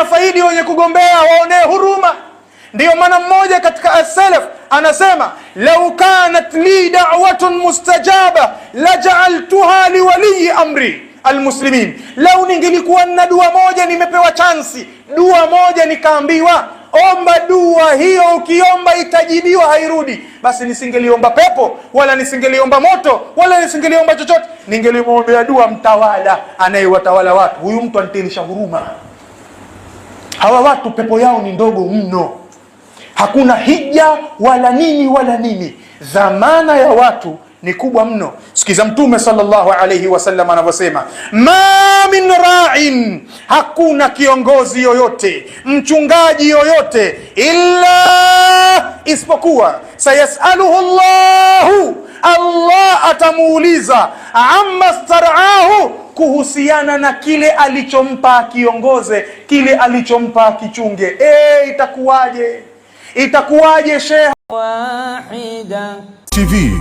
inafaidi wenye kugombea waonee huruma. Ndiyo maana mmoja katika as-salaf anasema, lau kanat li da'watun mustajaba laja'altuha liwali amri almuslimin, lau ningelikuwa na dua moja nimepewa chansi, dua moja nikaambiwa omba dua hiyo, ukiomba itajibiwa hairudi, basi nisingeliomba pepo wala nisingeliomba moto wala nisingeliomba chochote, ningelimwombea dua mtawala anayewatawala watu. Huyu mtu anitirisha huruma. Hawa watu pepo yao ni ndogo mno, hakuna hija wala nini wala nini, dhamana ya watu ni kubwa mno. Sikiza Mtume sallallahu alayhi wasallam anavyosema, ma min ra'in, hakuna kiongozi yoyote, mchungaji yoyote, illa isipokuwa sayasaluhu Allahu, Allah atamuuliza, amma star'ahu, kuhusiana na kile alichompa kiongoze, kile alichompa kichunge. Itakuwaje? Itakuwaje Sheikh? Wahida TV